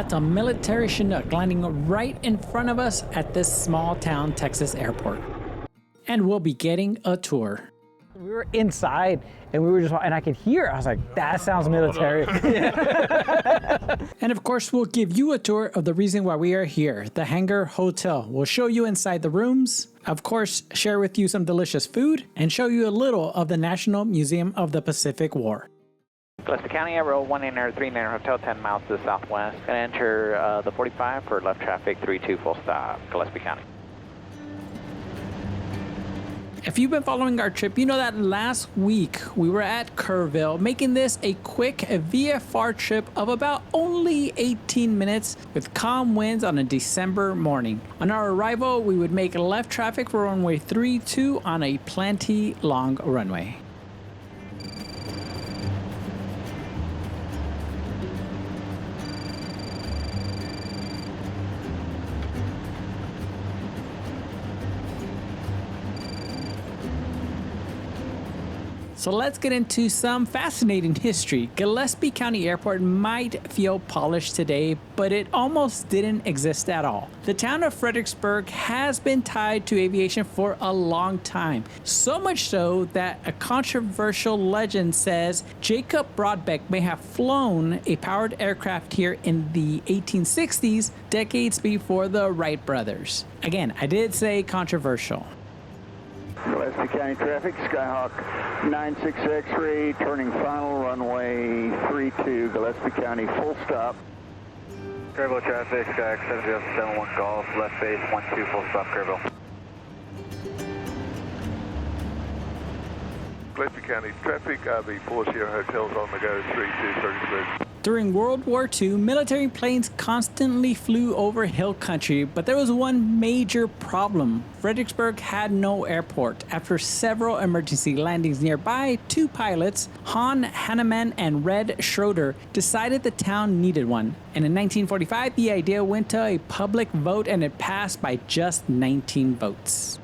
That's a military Chinook landing right in front of us at this small town Texas airport. And we'll be getting a tour. We were inside and we were just, and I could hear, I was like, that sounds military. And of course, we'll give you a tour of the reason why we are here, the Hangar Hotel. We'll show you inside the rooms, of course, share with you some delicious food, and show you a little of the National Museum of the Pacific War. Gillespie County Airport 18939 Hotel, 10 miles to the southwest. Gonna enter the 45 for left traffic, 32 full stop, Gillespie County. If you've been following our trip, you know that last week we were at Kerrville, making this a quick VFR trip of about only 18 minutes with calm winds on a December morning. On our arrival, we would make left traffic for runway 32 on a plenty long runway. So let's get into some fascinating history. Gillespie County Airport might feel polished today, but it almost didn't exist at all. The town of Fredericksburg has been tied to aviation for a long time. So much so that a controversial legend says Jacob Broadbeck may have flown a powered aircraft here in the 1860s, decades before the Wright brothers. Again, I did say controversial. Gillespie County traffic, Skyhawk 96 X-ray, turning final runway 32, Gillespie County, full stop. Kerrville traffic, Skyhawk 7071 Golf, left base 12, full stop, Kerrville. Gillespie County traffic, the 40 hotels on the go, 32 Fredericksburg. During World War II, military planes constantly flew over hill country, but there was one major problem. Fredericksburg had no airport. After several emergency landings nearby, two pilots, Han Hanneman and Red Schroeder, decided the town needed one. And in 1945, the idea went to a public vote and it passed by just 19 votes.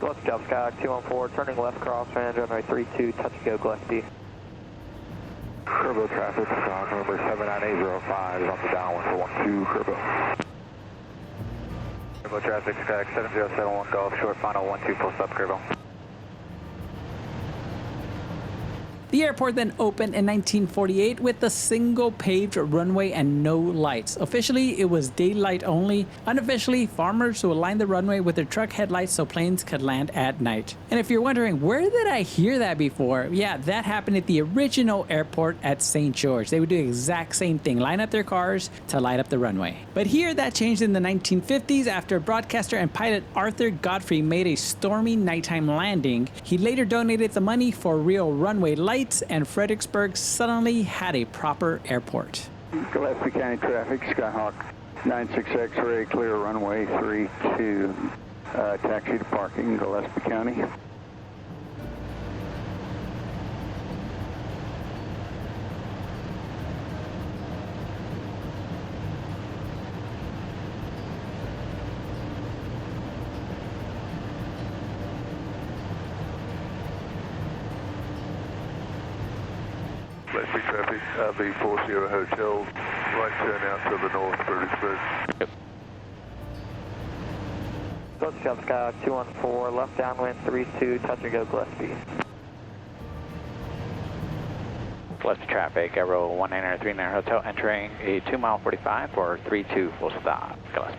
Gillespie Job Skyhawk 214, turning left crosswinds, runway 32, touch and go Gillespie. Kerrville traffic, Skyhawk number 79805 is on the downwind for 12, Kerrville. Kerrville traffic, Skyhawk 7071 Golf, short final 12, full stop, Kerrville. The airport then opened in 1948 with a single paved runway and no lights. Officially, it was daylight only. Unofficially, farmers would line the runway with their truck headlights so planes could land at night. And if you're wondering, where did I hear that before? Yeah, that happened at the original airport at St. George. They would do the exact same thing, line up their cars to light up the runway. But here, that changed in the 1950s after broadcaster and pilot Arthur Godfrey made a stormy nighttime landing. He later donated the money for real runway lights, and Fredericksburg suddenly had a proper airport. Gillespie County traffic, Skyhawk 96 X-ray, clear runway 32, taxi to parking, Gillespie County. Gillespie traffic, the 40 Hotel, right turn out to the north, Fredericksburg. Yep. Gillespie Job Skyhawk 214, left downwind 32, touch and go Gillespie. Gillespie traffic, Aero 18939 Hotel, entering a 2 mile 45 for 32 full stop, Gillespie.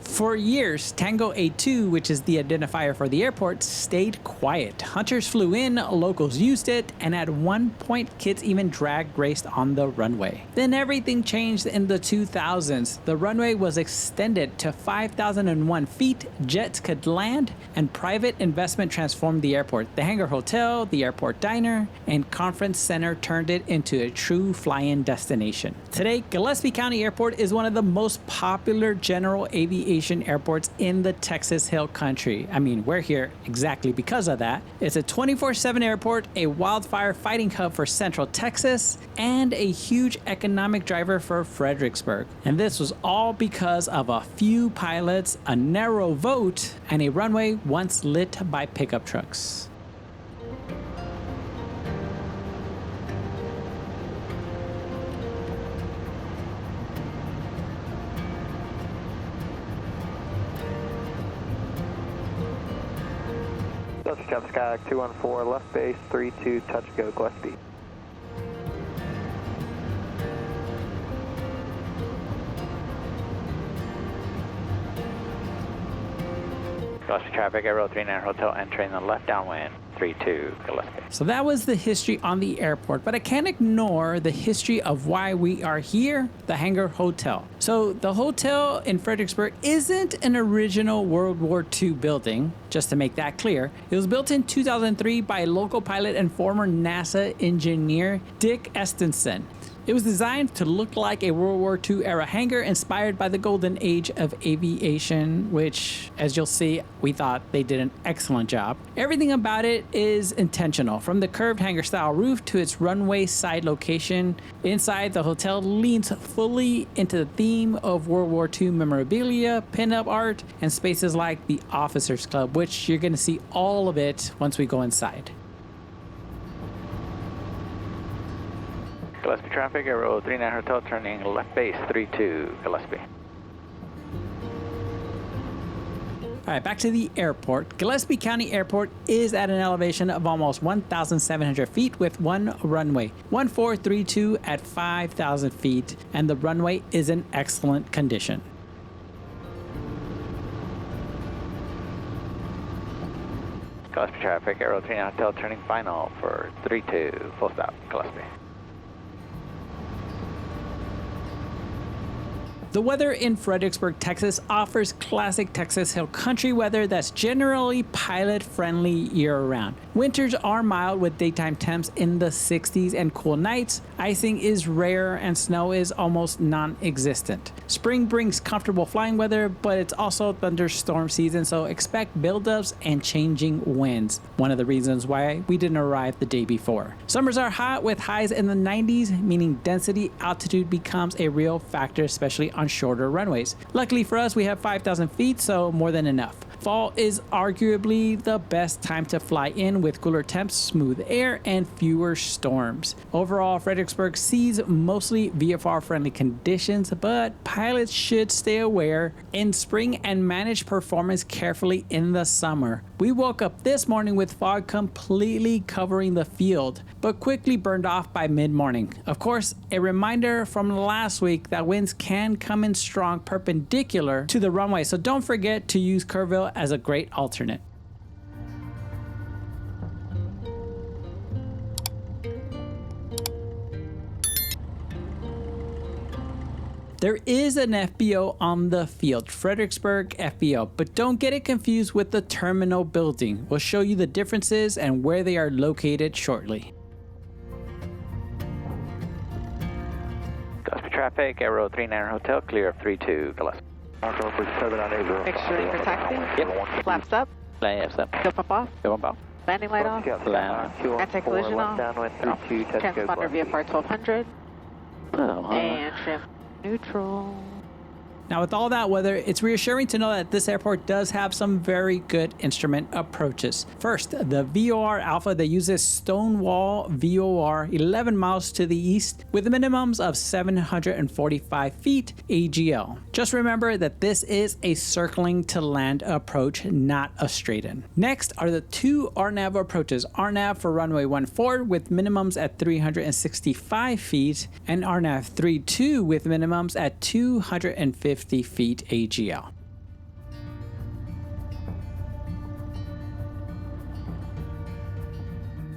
For years, Tango A2, which is the identifier for the airport, stayed quiet. Hunters flew in, locals used it, and at one point, kids even drag raced on the runway. Then everything changed in the 2000s. The runway was extended to 5,001 feet, jets could land, and private investment transformed the airport. The Hangar Hotel, the airport diner, and conference center turned it into a true fly-in destination. Today, Gillespie County Airport is one of the most popular general aviation airports in the Texas Hill Country. I mean, we're here exactly because of that. It's a 24/7 airport, a wildfire fighting hub for Central Texas, and a huge economic driver for Fredericksburg. And this was all because of a few pilots, a narrow vote, and a runway once lit by pickup trucks. Gillespie County Sky 214, left base 32, touch go Gillespie. Gillespie traffic, Aero 39 Hotel entering the left downwind, 32 Gillespie. So that was the history on the airport, but I can't ignore the history of why we are here, the Hangar Hotel. So the hotel in Fredericksburg isn't an original World War II building, just to make that clear. It was built in 2003 by a local pilot and former NASA engineer, Dick Estenson. It was designed to look like a World War II era hangar inspired by the golden age of aviation, which, as you'll see, we thought they did an excellent job. Everything about it is intentional, from the curved hangar style roof to its runway side location. Inside, the hotel leans fully into the theme of World War II memorabilia, pinup art, and spaces like the Officers Club, which you're going to see all of it once we go inside. Gillespie traffic, Aero 39 Hotel turning left base 32 Gillespie. All right, back to the airport. Gillespie County Airport is at an elevation of almost 1,700 feet with one runway, 1432 at 5,000 feet, and the runway is in excellent condition. Gillespie traffic, Aero 39 Hotel turning final for 32 full stop Gillespie. The weather in Fredericksburg, Texas offers classic Texas Hill Country weather that's generally pilot-friendly year-round. Winters are mild with daytime temps in the 60s and cool nights. Icing is rare and snow is almost non-existent. Spring brings comfortable flying weather, but it's also thunderstorm season, so expect buildups and changing winds. One of the reasons why we didn't arrive the day before. Summers are hot with highs in the 90s, meaning density altitude becomes a real factor, especially on shorter runways. Luckily for us, we have 5,000 feet, so more than enough. Fall is arguably the best time to fly in with cooler temps, smooth air, and fewer storms. Overall, Fredericksburg sees mostly VFR-friendly conditions, but pilots should stay aware in spring and manage performance carefully in the summer. We woke up this morning with fog completely covering the field, but quickly burned off by mid-morning. Of course, a reminder from last week that winds can come in strong perpendicular to the runway, so don't forget to use Kerrville as a great alternate. There is an FBO on the field, Fredericksburg FBO, but don't get it confused with the terminal building. We'll show you the differences and where they are located shortly. Gillespie traffic, Aero 39 Hotel, clear of 32 Gillespie. Make sure you're taxi. Yep. Flaps up. Flaps up. Go pump off. Go bump off. Landing light off. Land. Anti-collision off. Transponder VFR 1200. Oh, And trim neutral. Now, with all that weather, it's reassuring to know that this airport does have some very good instrument approaches. First, the VOR Alpha that uses Stonewall VOR 11 miles to the east with minimums of 745 feet AGL. Just remember that this is a circling to land approach, not a straight-in. Next are the two RNAV approaches, RNAV for runway 14 with minimums at 365 feet and RNAV 32 with minimums at 250 feet AGL.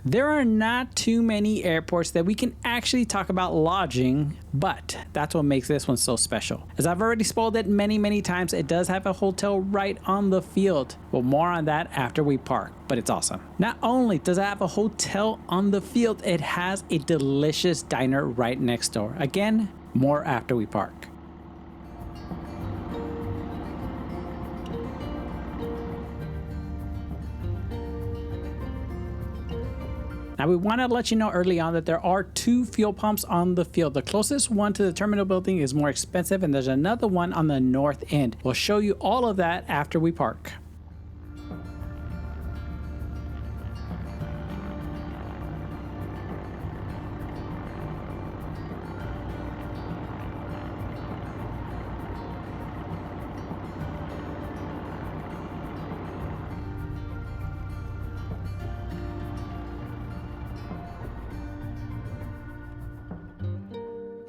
There are not too many airports that we can actually talk about lodging, but that's what makes this one so special. As I've already spoiled it many times, it does have a hotel right on the field. Well, more on that after we park, but it's awesome. Not only does it have a hotel on the field, it has a delicious diner right next door. Again, more after we park. Now, we want to let you know early on that there are two fuel pumps on the field. The closest one to the terminal building is more expensive, and there's another one on the north end. We'll show you all of that after we park.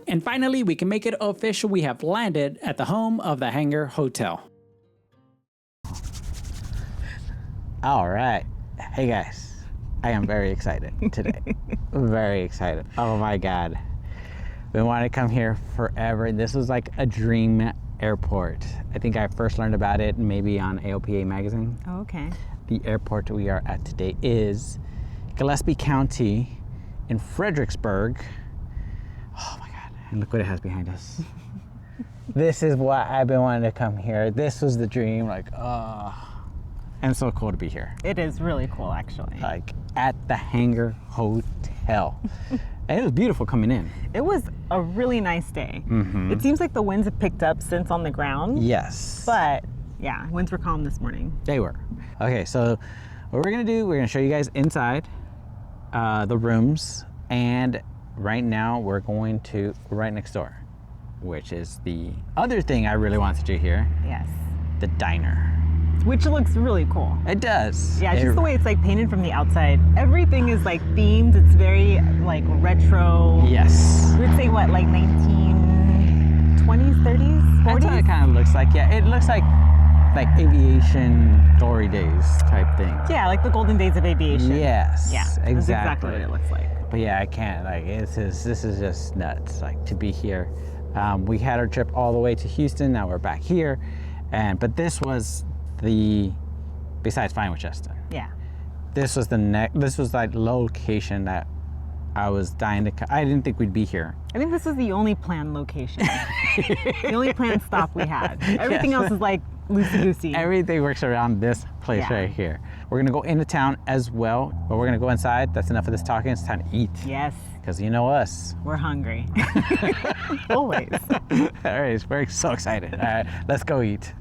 And finally, we can make it official. We have landed at the home of the Hangar Hotel. All right. Hey guys, I am very excited today. Very excited. Oh my God. Been wanting to come here forever. This was like a dream airport. I think I first learned about it maybe on AOPA magazine. Oh, okay. The airport we are at today is Gillespie County in Fredericksburg. Oh my God, and look what it has behind us. This is why I've been wanting to come here. This was the dream, like, and so cool to be here. It is really cool, actually. Like at the Hangar Hotel. And it was beautiful coming in. It was a really nice day. Mm-hmm. It seems like the winds have picked up since on the ground. Yes. But yeah, winds were calm this morning. They were. Okay, so what we're gonna do, we're gonna show you guys inside the rooms, and right now we're going to right next door, which is the other thing I really want to do here, Yes. the diner. Which looks really cool. It does. Yeah, just the way it's like painted from the outside. Everything is like themed. It's very like retro. Yes. We would say what, like 1920s, 30s, 40s? That's what it kind of looks like. Yeah, it looks like aviation glory days type thing. Yeah, like the golden days of aviation. Yes. Yeah, exactly. That's exactly what it looks like. But yeah, I can't. Like, this is just nuts. Like to be here. We had our trip all the way to Houston. Now we're back here, but this was besides Fine with Justin. Yeah. This was This was like location that I was dying to. I didn't think we'd be here. I think this was the only planned location. The only planned stop we had. Everything else is like loosey-goosey. Everything works around this place right here. We're gonna go into town as well, but we're gonna go inside. That's enough of this talking. It's time to eat. Yes. Because you know us. We're hungry. Always. All right, we're so excited. All right, let's go eat.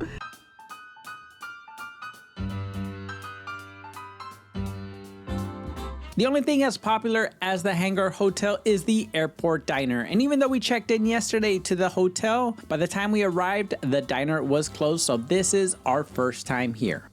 The only thing as popular as the Hangar Hotel is the airport diner. And even though we checked in yesterday to the hotel, by the time we arrived, the diner was closed. So this is our first time here.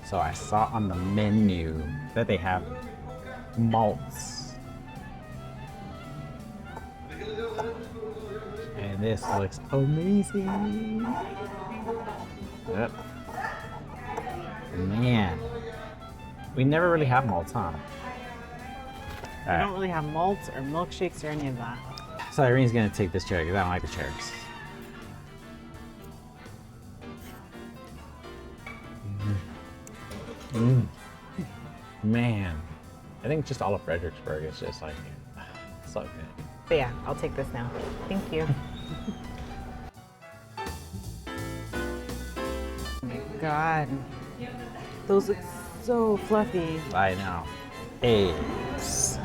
So I saw on the menu that they have malts. And this looks amazing. Yep. Man, we never really have malts, huh? We don't really have malts or milkshakes or any of that. So Irene's gonna take this chair because I don't like the chairs. Man, I think just all of Fredericksburg is just like so good. But yeah, I'll take this now. Thank you. Oh my God. Those look so fluffy. I know. Eggs.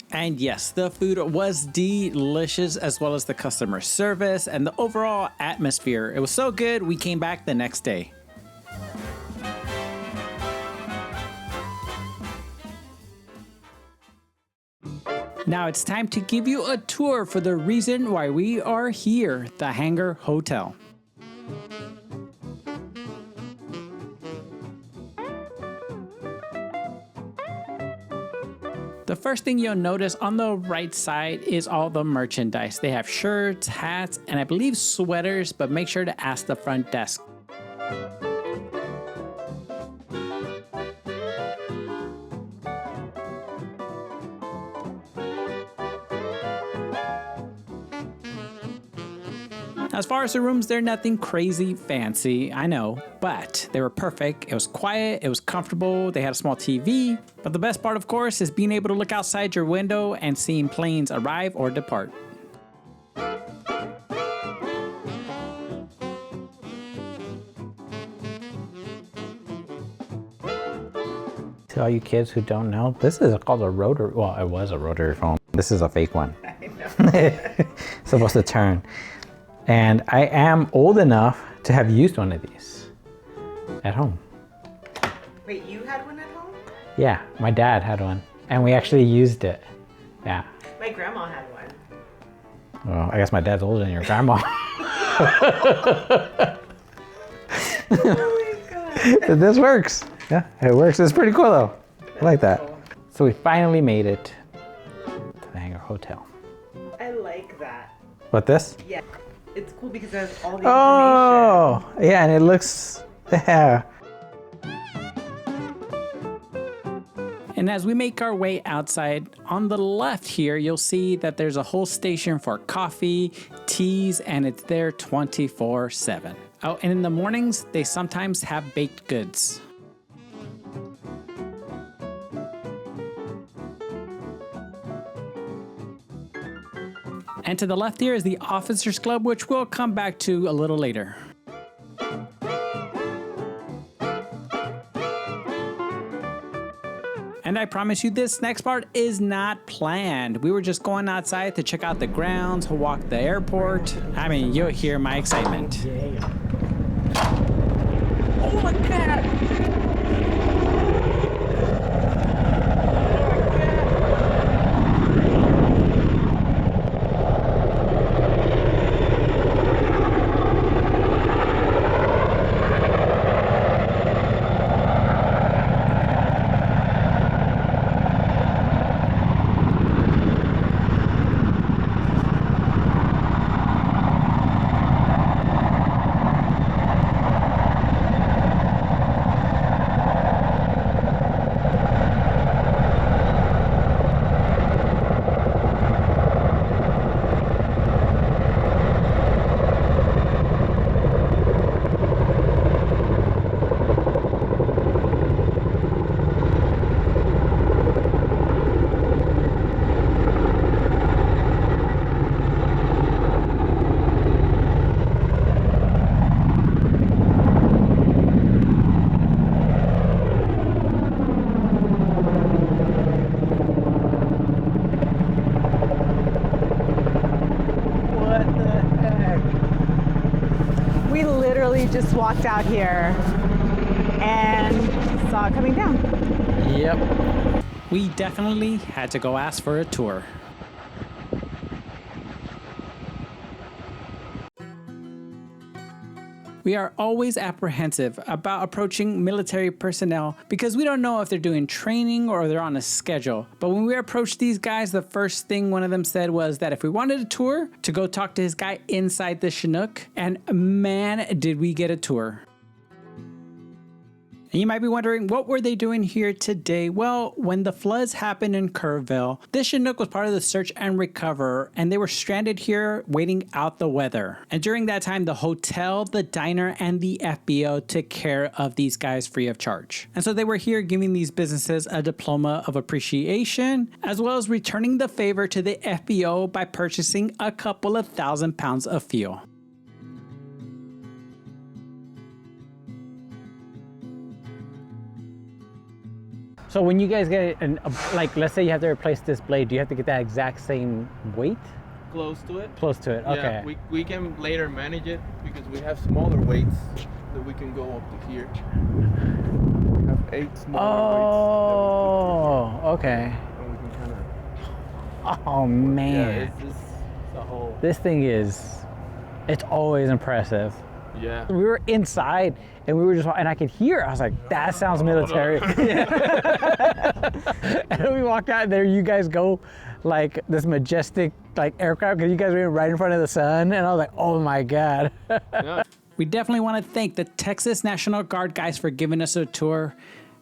And yes, the food was delicious, as well as the customer service and the overall atmosphere. It was so good, we came back the next day. Now it's time to give you a tour for the reason why we are here, the Hangar Hotel. The first thing you'll notice on the right side is all the merchandise. They have shirts, hats, and I believe sweaters, but make sure to ask the front desk. As far as the rooms, they're nothing crazy fancy, I know, but they were perfect. It was quiet, it was comfortable, they had a small TV. But the best part, of course, is being able to look outside your window and seeing planes arrive or depart. To all you kids who don't know, this is called a rotary. Well, it was a rotary phone. This is a fake one. I know. Supposed to turn. And I am old enough to have used one of these at home. Wait, you had one at home? Yeah, my dad had one, and we actually used it. Yeah. My grandma had one. Well, I guess my dad's older than your grandma. Oh my god. This works. Yeah, it works. It's pretty cool though. I like that. Cool. So we finally made it to the Hangar Hotel. I like that. What, this? Yeah. It's cool because it has all the information. Oh, yeah, and it looks, yeah. And as we make our way outside, on the left here, you'll see that there's a whole station for coffee, teas, and it's there 24/7. Oh, and in the mornings, they sometimes have baked goods. And to the left here is the Officers Club, which we'll come back to a little later. And I promise you this next part is not planned. We were just going outside to check out the grounds, walk the airport. I mean, you'll hear my excitement. Yeah. Oh my God! Just walked out here and saw it coming down. Yep. We definitely had to go ask for a tour. We are always apprehensive about approaching military personnel because we don't know if they're doing training or they're on a schedule. But when we approached these guys, the first thing one of them said was that if we wanted a tour, to go talk to his guy inside the Chinook. And man, did we get a tour. And you might be wondering, what were they doing here today? Well, when the floods happened in Kerrville, this Chinook was part of the search and recover, and they were stranded here waiting out the weather. And during that time, the hotel, the diner, and the FBO took care of these guys free of charge. And so they were here giving these businesses a diploma of appreciation, as well as returning the favor to the FBO by purchasing a couple of £1,000 of fuel. So when you guys get it, like, let's say you have to replace this blade, do you have to get that exact same weight? Close to it. Close to it, okay. Yeah, we can later manage it because we have smaller weights that we can go up to here. We have 8 smaller weights. Oh, okay. And we can kind of... Oh, man. Yeah, it's just the whole... This thing is, it's always impressive. Yeah. We were inside and we were just, and I could hear, I was like, that sounds military. And then we walked out and there you guys go, like this majestic like aircraft, because you guys were right in front of the sun, and I was like, oh my God. Yeah. We definitely want to thank the Texas National Guard guys for giving us a tour,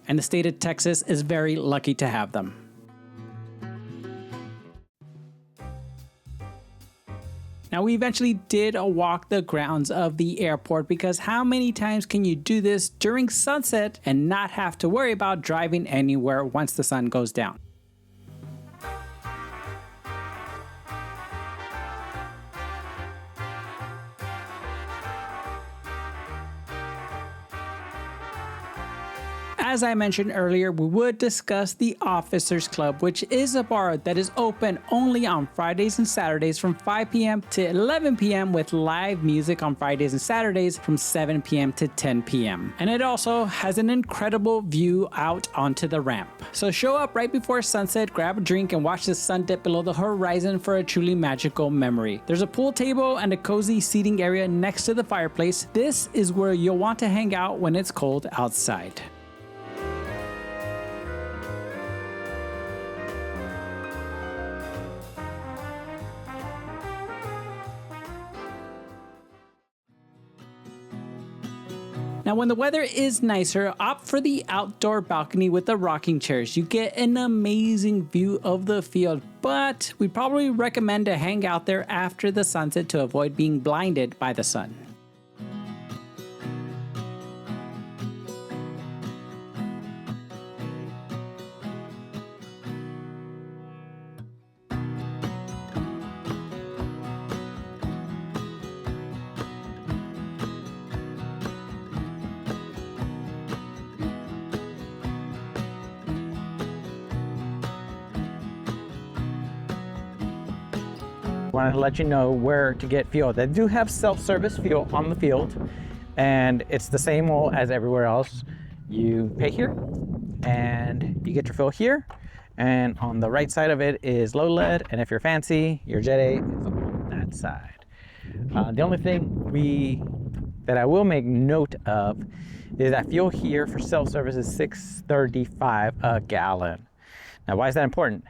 and the state of Texas is very lucky to have them. Now, we eventually did walk the grounds of the airport because how many times can you do this during sunset and not have to worry about driving anywhere once the sun goes down? As I mentioned earlier, we would discuss the Officers Club, which is a bar that is open only on Fridays and Saturdays from 5 p.m. to 11 p.m. with live music on Fridays and Saturdays from 7 p.m. to 10 p.m. And it also has an incredible view out onto the ramp. So show up right before sunset, grab a drink, and watch the sun dip below the horizon for a truly magical memory. There's a pool table and a cozy seating area next to the fireplace. This is where you'll want to hang out when it's cold outside. Now, when the weather is nicer, opt for the outdoor balcony with the rocking chairs. You get an amazing view of the field, but we probably recommend to hang out there after the sunset to avoid being blinded by the sun. Wanted to let you know where to get fuel. They do have self-service fuel on the field, and it's the same as everywhere else. You pay here, and you get your fuel here, and on the right side of it is low lead, and if you're fancy, your Jet A is on that side. The only thing that I will make note of is that fuel here for self-service is $6.35 a gallon. Now, why is that important?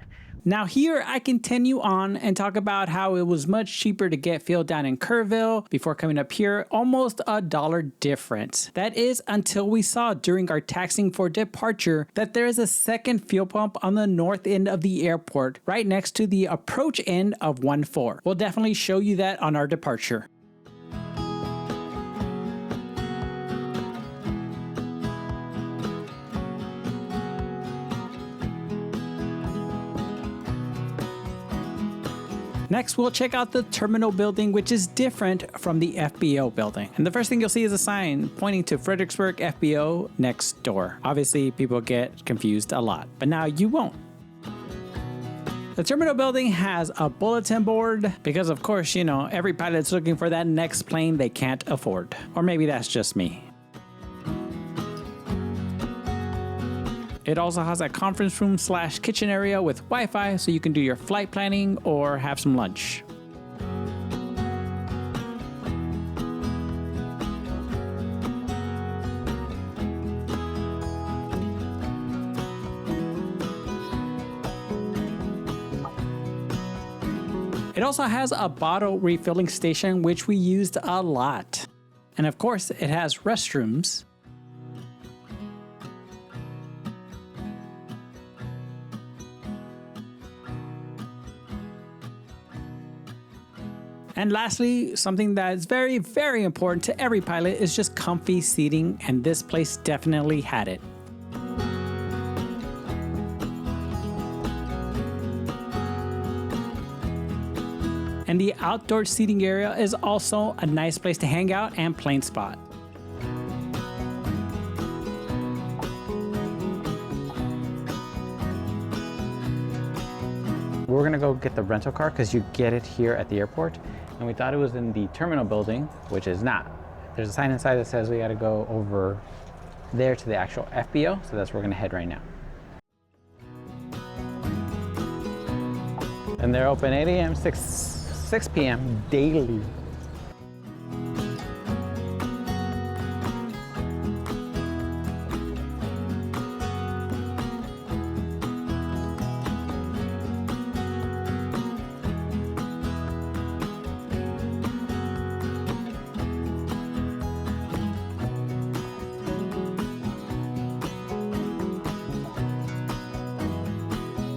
Now here I continue on and talk about how it was much cheaper to get fuel down in Kerrville before coming up here, almost $1 difference. That is until we saw during our taxiing for departure that there is a second fuel pump on the north end of the airport, right next to the approach end of 1-4. We'll definitely show you that on our departure. Next, we'll check out the terminal building, which is different from the FBO building. And the first thing you'll see is a sign pointing to Fredericksburg FBO next door. Obviously, people get confused a lot, but now you won't. The terminal building has a bulletin board because, of course, every pilot's looking for that next plane they can't afford. Or maybe that's just me. It also has a conference room / kitchen area with Wi-Fi so you can do your flight planning or have some lunch. It also has a bottle refilling station, which we used a lot. And of course, it has restrooms. And lastly, something that is very, very important to every pilot is just comfy seating, and this place definitely had it. And the outdoor seating area is also a nice place to hang out and plane spot. We're gonna go get the rental car because you get it here at the airport. And we thought it was in the terminal building, which is not. There's a sign inside that says we gotta go over there to the actual FBO, so that's where we're gonna head right now. And they're open 8 a.m., 6 p.m. daily.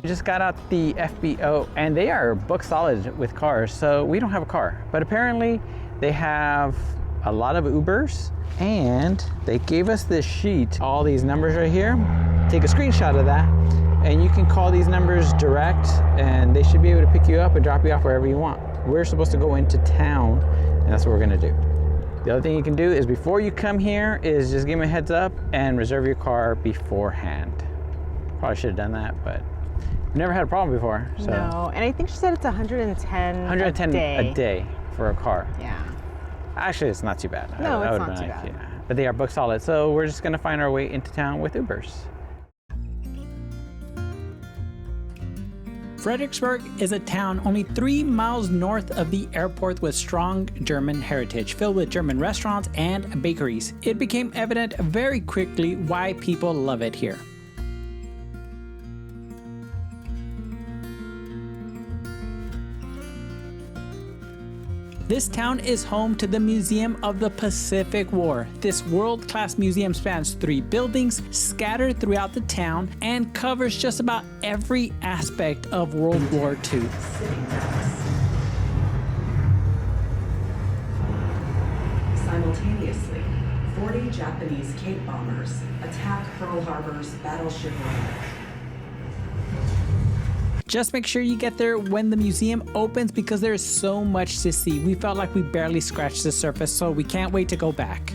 We just got out the FBO and they are book solid with cars, so we don't have a car. But apparently they have a lot of Ubers and they gave us this sheet, all these numbers right here. Take a screenshot of that and you can call these numbers direct and they should be able to pick you up and drop you off wherever you want. We're supposed to go into town and that's what we're gonna do. The other thing you can do is before you come here is just give me a heads up and reserve your car beforehand. Probably should have done that, but I've never had a problem before. So. No, and I think she said it's 110 a day for a car. Yeah. Actually, it's not too bad. No, it's not too bad. Yeah. But they are book solid, so we're just gonna find our way into town with Ubers. Fredericksburg is a town only 3 miles north of the airport with strong German heritage, filled with German restaurants and bakeries. It became evident very quickly why people love it here. This town is home to the Museum of the Pacific War. This world-class museum spans 3 buildings scattered throughout the town and covers just about every aspect of World War II. Simultaneously, 40 Japanese Cape bombers attack Pearl Harbor's battleship runway. Just make sure you get there when the museum opens because there is so much to see. We felt like we barely scratched the surface, so we can't wait to go back.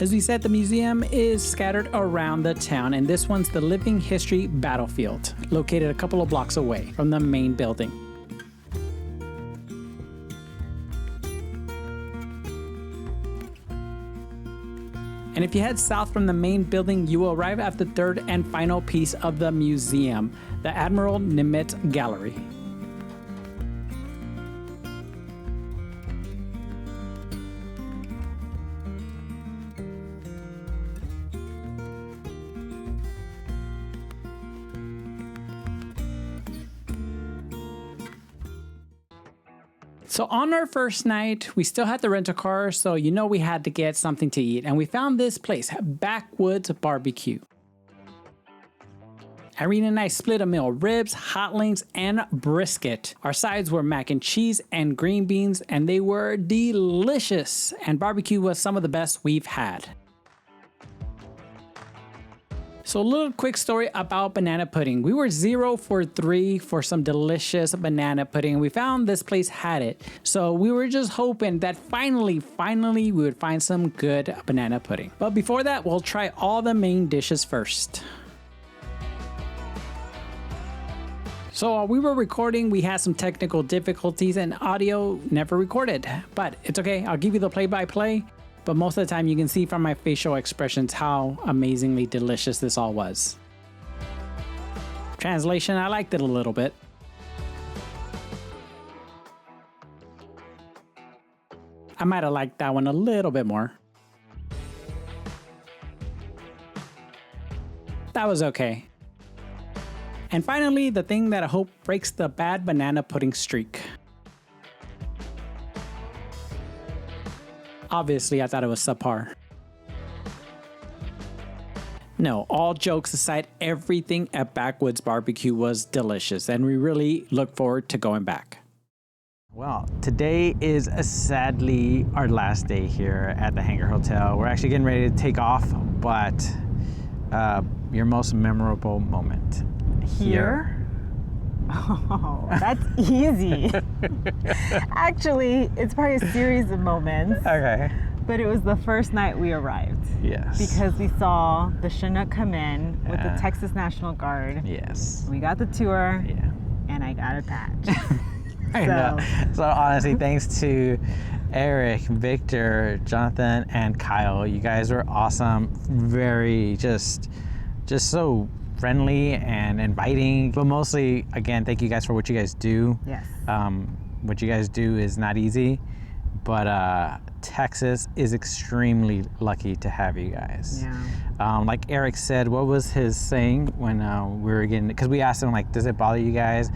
As we said, the museum is scattered around the town, and this one's the Living History Battlefield, located a couple of blocks away from the main building. And if you head south from the main building, you will arrive at the third and final piece of the museum, the Admiral Nimitz Gallery. So on our first night, we still had to rent a car, so you know we had to get something to eat, and we found this place, Backwoods BBQ. Irene and I split a meal, ribs, hot links, and brisket. Our sides were mac and cheese and green beans, and they were delicious, and barbecue was some of the best we've had. So a little quick story about banana pudding. We were 0 for 3 for some delicious banana pudding. We found this place had it. So we were just hoping that finally we would find some good banana pudding. But before that, we'll try all the main dishes first. So while we were recording, we had some technical difficulties and audio never recorded. But it's okay, I'll give you the play-by-play. But most of the time you can see from my facial expressions how amazingly delicious this all was. Translation, I liked it a little bit. I might have liked that one a little bit more. That was okay. And finally, the thing that I hope breaks the bad banana pudding streak. Obviously, I thought it was subpar. No, all jokes aside, everything at Backwoods BBQ was delicious, and we really look forward to going back. Well, today is sadly our last day here at the Hangar Hotel. We're actually getting ready to take off, but your most memorable moment here? Oh, that's easy. Actually, it's probably a series of moments. Okay. But it was the first night we arrived. Yes. Because we saw the Chinook come in with the Texas National Guard. Yes. We got the tour. Yeah. And I got a badge. I know. So honestly, thanks to Eric, Victor, Jonathan, and Kyle. You guys were awesome. Very just so friendly and inviting, but mostly, again, thank you guys for what you guys do. Yes. What you guys do is not easy, but Texas is extremely lucky to have you guys. Yeah. Like Eric said, what was his saying when we were getting, because we asked him, like, does it bother you guys,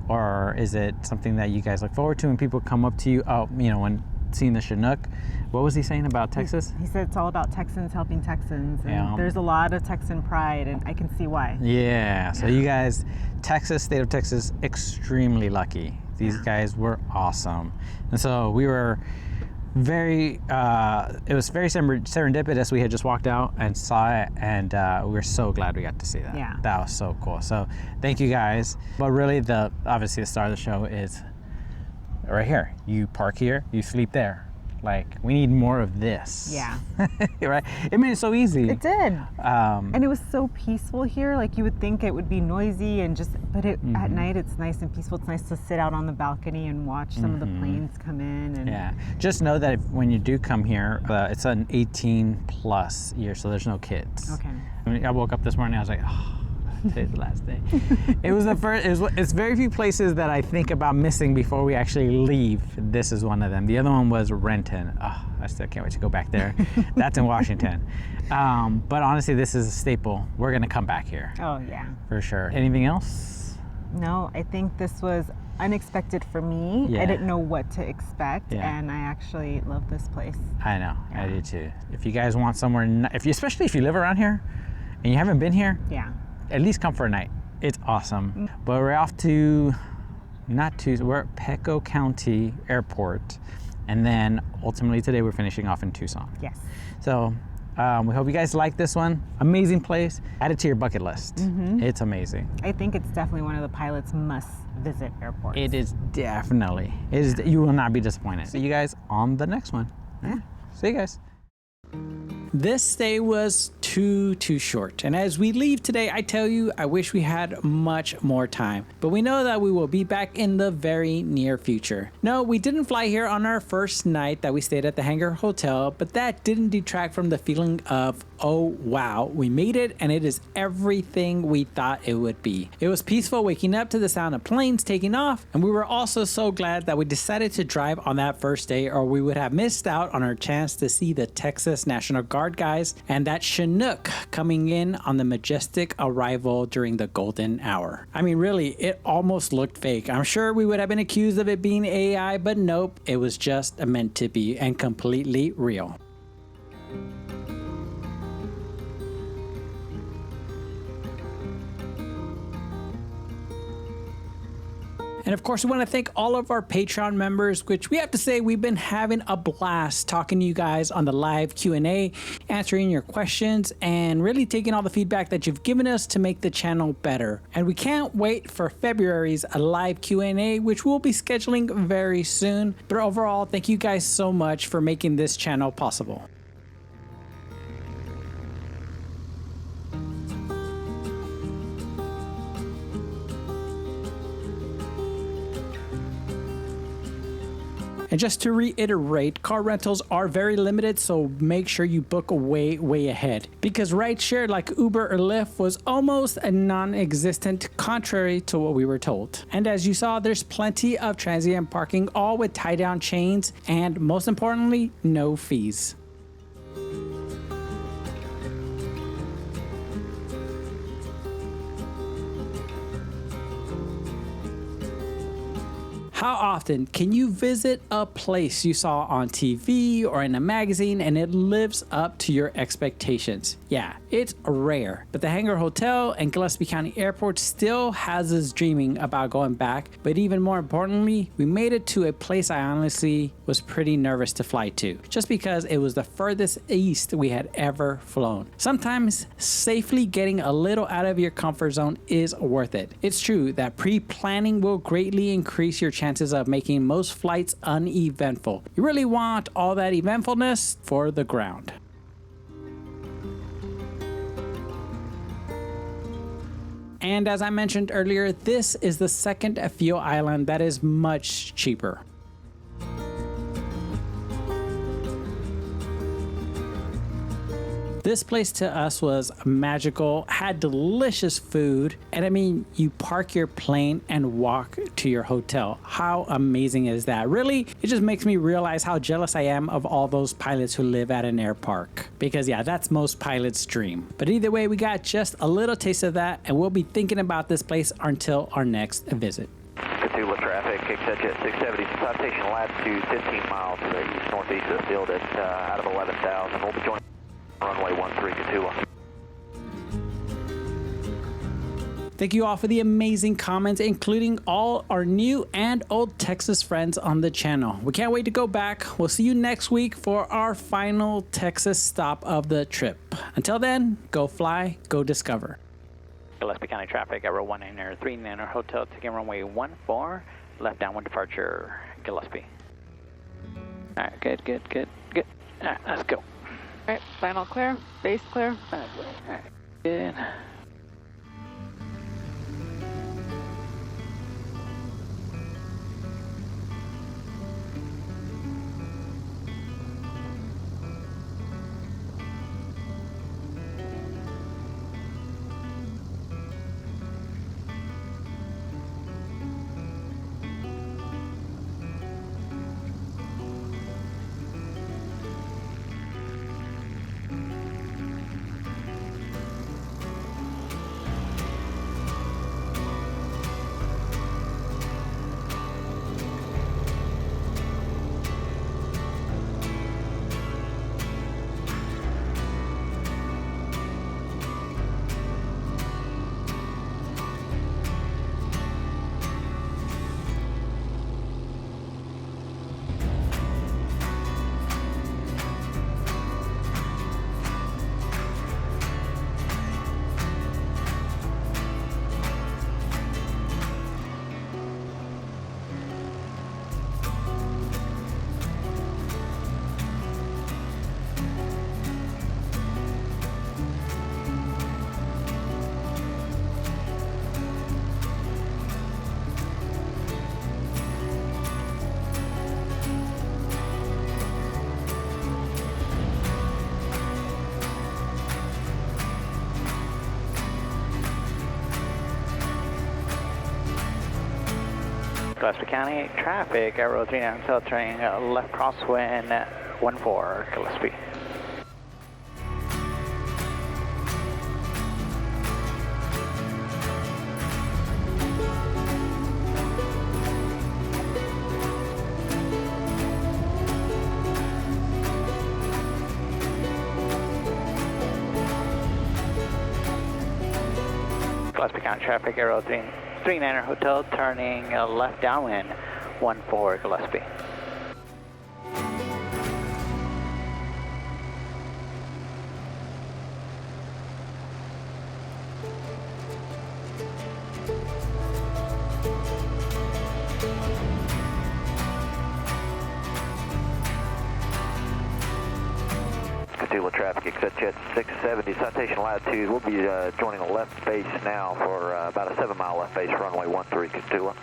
or is it something that you guys look forward to when people come up to you, when seeing the Chinook? What was he saying about Texas? He said it's all about Texans helping Texans, and there's a lot of Texan pride, and I can see why. Yeah, so you guys, Texas, state of Texas, extremely lucky. These guys were awesome. And so we were very, it was very serendipitous. We had just walked out and saw it, and we were so glad we got to see that. Yeah. That was so cool. So thank you guys. But really, obviously the star of the show is right here. You park here, you sleep there. Like, we need more of this. Yeah. Right? It made it so easy. It did. And it was so peaceful here. Like, you would think it would be noisy but at night it's nice and peaceful. It's nice to sit out on the balcony and watch some of the planes come in. And yeah. Just know that when you do come here, it's an 18 plus year, so there's no kids. Okay. I woke up this morning, I was like, oh, today's the last day. It was the first, it's very few places that I think about missing before we actually leave. This is one of them. The other one was Renton. Oh, I still can't wait to go back there. That's in Washington. But honestly, this is a staple. We're gonna come back here. Oh yeah. For sure. Anything else? No, I think this was unexpected for me. Yeah. I didn't know what to expect, Yeah. and I actually love this place. I know, I do too. If you guys want somewhere, especially if you live around here and you haven't been here, Yeah. at least come for a night. It's awesome. But we're off to, we're at Pecos County Airport, and then ultimately today we're finishing off in Tucson. Yes. So we hope you guys like this one. Amazing place. Add it to your bucket list. It's amazing. I think it's definitely one of the pilot's must-visit airports. It is definitely. You will not be disappointed. See you guys on the next one. Yeah. See you guys. This stay was too short, and as we leave today, I tell you, I wish we had much more time, but we know that we will be back in the very near future. No, we didn't fly here on our first night that we stayed at the Hangar Hotel, but that didn't detract from the feeling of, oh wow, we made it and it is everything we thought it would be. It was peaceful waking up to the sound of planes taking off, and we were also so glad that we decided to drive on that first day, or we would have missed out on our chance to see the Texas National Guard guys and that Chinook coming in on the majestic arrival during the golden hour. I mean, really, it almost looked fake. I'm sure we would have been accused of it being AI, but nope, it was just meant to be and completely real. And of course, we want to thank all of our Patreon members, which we have to say we've been having a blast talking to you guys on the live Q&A, answering your questions, and really taking all the feedback that you've given us to make the channel better. And we can't wait for February's live Q&A, which we'll be scheduling very soon. But overall, thank you guys so much for making this channel possible. And just to reiterate, car rentals are very limited, so make sure you book way ahead. Because rideshare like Uber or Lyft was almost a non-existent, contrary to what we were told. And as you saw, there's plenty of transient parking, all with tie-down chains, and most importantly, no fees. How often can you visit a place you saw on TV or in a magazine and it lives up to your expectations? Yeah, it's rare, but the Hangar Hotel and Gillespie County Airport still has us dreaming about going back, but even more importantly, we made it to a place I honestly was pretty nervous to fly to, just because it was the furthest east we had ever flown. Sometimes safely getting a little out of your comfort zone is worth it. It's true that pre-planning will greatly increase your chances of making most flights uneventful. You really want all that eventfulness for the ground. And as I mentioned earlier, this is the second FBO island that is much cheaper. This place to us was magical, had delicious food, and I mean, you park your plane and walk to your hotel. How amazing is that? Really, it just makes me realize how jealous I am of all those pilots who live at an air park. Because yeah, that's most pilots' dream. But either way, we got just a little taste of that, and we'll be thinking about this place until our next visit. Cthulhu traffic, Executive 670, citation latitude 15 miles east-northeast of the field at out of 11,000. We'll be joining runway 13 Cthulhu. Thank you all for the amazing comments, including all our new and old Texas friends on the channel. We can't wait to go back. We'll see you next week for our final Texas stop of the trip. Until then, go fly, go discover. Gillespie County traffic at row 193 Hangar Hotel, taking runway 14, left downwind departure, Gillespie. All right, good. All right, let's go. All right, final clear, base clear. All right, good. Gillespie County traffic at row 39 Hotel, turning left crosswind 14, Gillespie. Gillespie County traffic at row 39 Hotel, turning left downwind 14, Gillespie. Cthulhu traffic, exit jet 670, citation latitude. We'll be joining the left base now for about a 7-mile left base, runway 13 Cthulhu.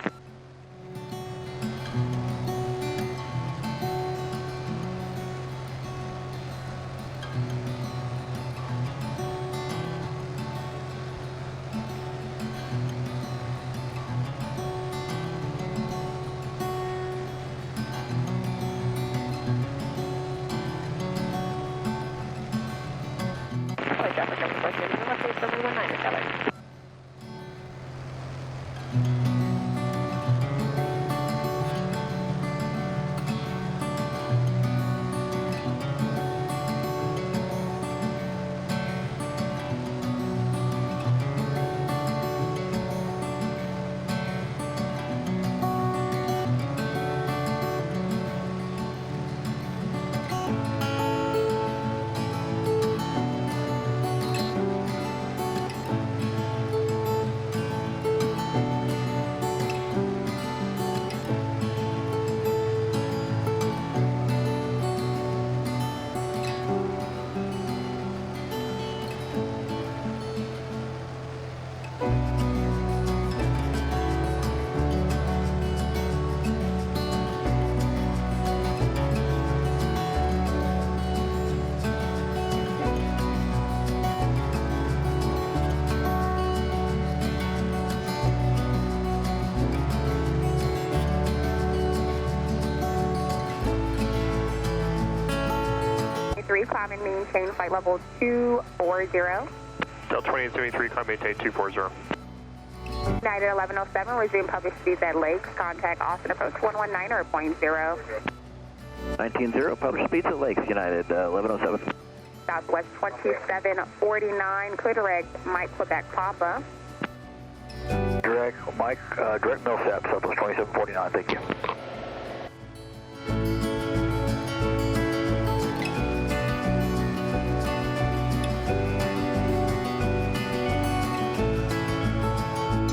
2873, climb and maintain flight level 240. Delta 2873, climb maintain 240. United 1107, resume public speeds at Lakes. Contact Austin approach 119 or 0.0. 19-0, public speeds at Lakes, United 1107. Southwest 2749, clear direct Mike Quebec Papa. Direct Mike, direct Millsap, Southwest 2749, thank you.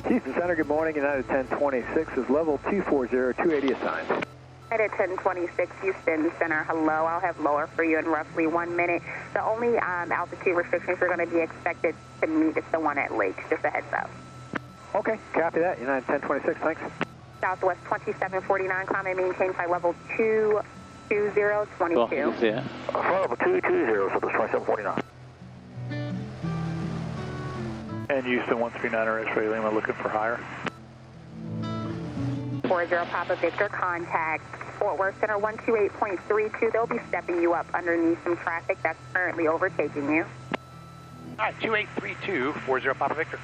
Houston Center, good morning. United 1026 is level 240, 280 assigned. United 1026, Houston Center, hello. I'll have lower for you in roughly 1 minute. The only altitude restrictions we're going to be expected to meet is the one at Lakes, just a heads up. Okay, copy that. United 1026, thanks. Southwest 2749, climb and maintain flight level 22022. Cool. Yeah. Flight level 220, Southwest 2749. And Houston 139er X-ray Lima looking for higher. 40 Papa Victor, contact Fort Worth Center 128.32. They'll be stepping you up underneath some traffic that's currently overtaking you. All right, 2832, 40 Papa Victor.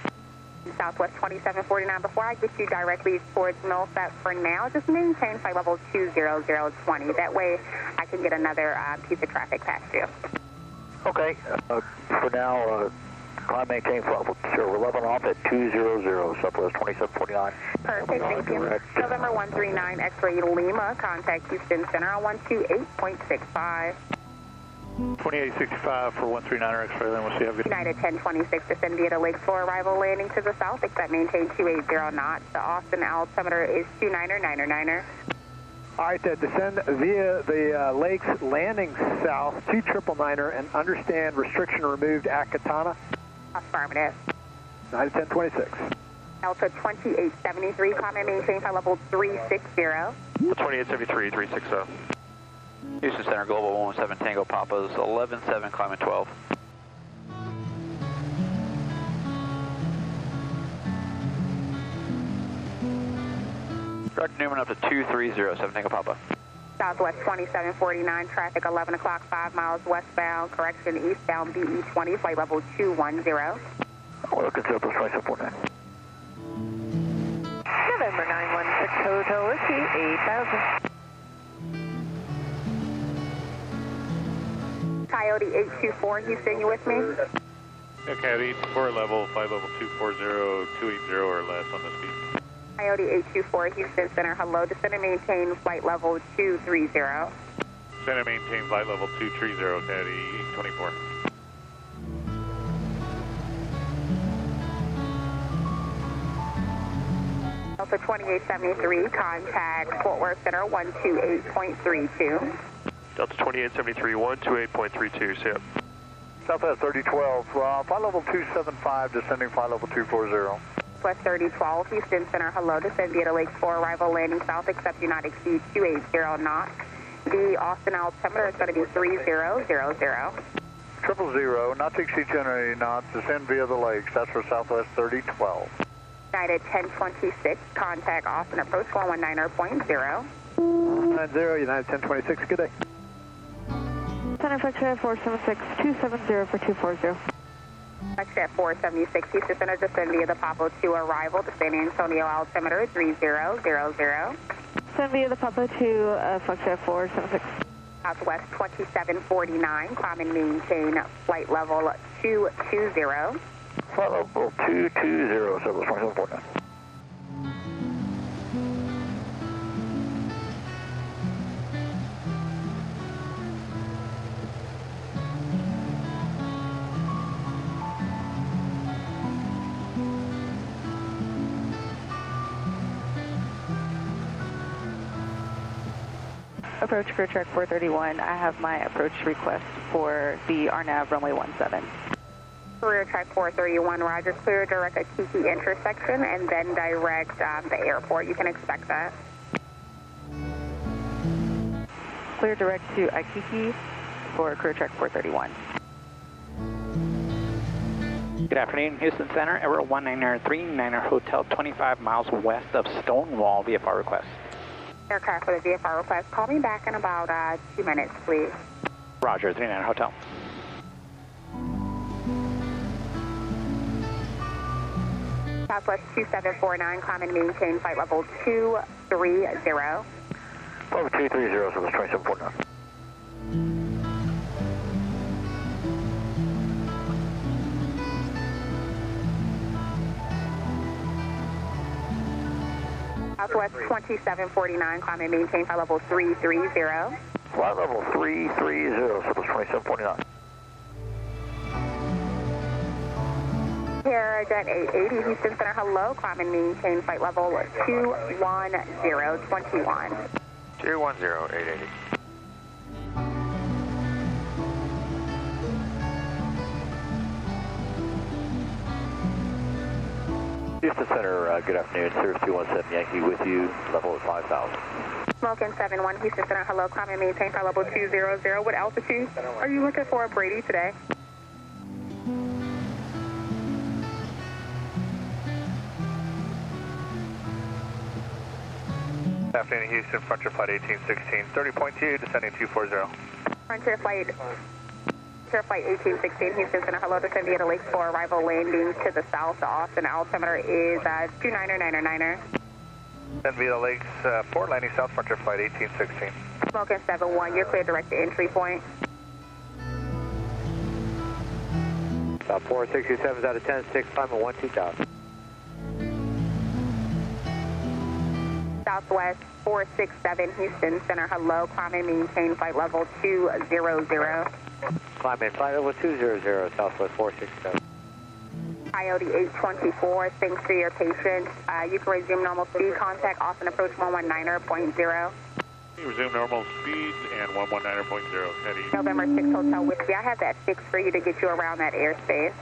Southwest 2749. Before I get you directly towards Millsap for now, just maintain flight level 20020. That way I can get another piece of traffic past you. Okay, for now, climb maintain flight level 11 off at 200, Southwest 2749. Perfect, thank you. November 139, X-ray Lima, contact Houston Center on 128.65. 2865 for 139er X-ray Lima, we'll see how good. United 1026, descend via the Lakes for arrival landing to the south, except maintain 280 knots. The Austin altimeter is 299er. All right, descend via the Lakes landing south, 2999er, and understand restriction removed at Katana. Affirmative. United 1026. Delta 2873, climb and maintain flight level 360. 2873, 360. Houston Center, Global 17 Tango Papa's 11-7, climbing 12. Direct Newman up to 230, 7 Tango Papa. Southwest 2749, traffic 11 o'clock, 5 miles westbound, correction eastbound BE20, flight level 210. Welcome to Southwest 2749. November 916 Hotel Whiskey 8000. Coyote 824, Houston, you with me? Okay, 84 level, flight level 240, 280 or less on the speed. Coyote 824, Houston Center, hello. Descend and maintain flight level 230. Descend and maintain flight level 230, Coyote 24. Delta 2873, contact Fort Worth Center 128.32. Delta 2873, 128.32, see ya. Southwest 3012, flight level 275, descending flight level 240. West 3012, Houston Center, hello. Descend via the Lakes for arrival landing south, except do not exceed 280 knots. The Austin altimeter is going to be 3000. 000, not to exceed 280 knots, descend via the Lakes, that's for Southwest 3012. United 1026, contact Austin approach 119.0. 90, United 1026, good day. Center Foxtrot 476, 270 for 240. Foxtrot 476, Houston Center, descend via the Papa to arrival to San Antonio altimeter 3000. Send via the Papa to Foxtrot 476. Southwest 2749, climb and maintain flight level 220. Flight level 220, Southwest 2749. Approach crew track 431. I have my approach request for the RNAV runway 17. Career track 431, Roger. Clear direct Akiki intersection and then direct the airport. You can expect that. Clear direct to Akiki for career track 431. Good afternoon, Houston Center, Everett 199er Hotel, 25 miles west of Stonewall, VFR request. Aircraft for the VFR request. Call me back in about 2 minutes, please. Roger, 39 Hotel. Southwest 2749, climb and maintain flight level 230. Level 230, so that's 2749. Southwest 2749, climb and maintain flight level 330. Flight level 330, so that's 2749. Jet 880, Houston Center, hello, climb and maintain flight level 21021. 210-880. Houston Center, good afternoon. Cirrus 217 Yankee with you, level at 5,000. Smoking 71, Houston Center, hello, climb and maintain flight level 200. What altitude are you looking for, Brady, today? Afternoon, Houston, Frontier Flight 1816, 30.2, descending 240. Frontier Flight 1816, Houston Center, hello, descend via the Lake 4, arrival landing to the south, the Austin altimeter is 299er. Descend via the Lakes 4, landing south, Frontier Flight 1816. Smoking 71, you're clear direct to entry point. South 467 out of 10, 6, climb at 12,000. Southwest 467, Houston Center, hello, climb and maintain flight level 200. Climb in flight level 200, Southwest 467. Coyote 824, thanks for your patience. You can resume normal speed, contact Austin approach 119.0. Resume normal speed and 119.0, heading. November 6 Hotel Whiskey, I have that fixed for you to get you around that airspace.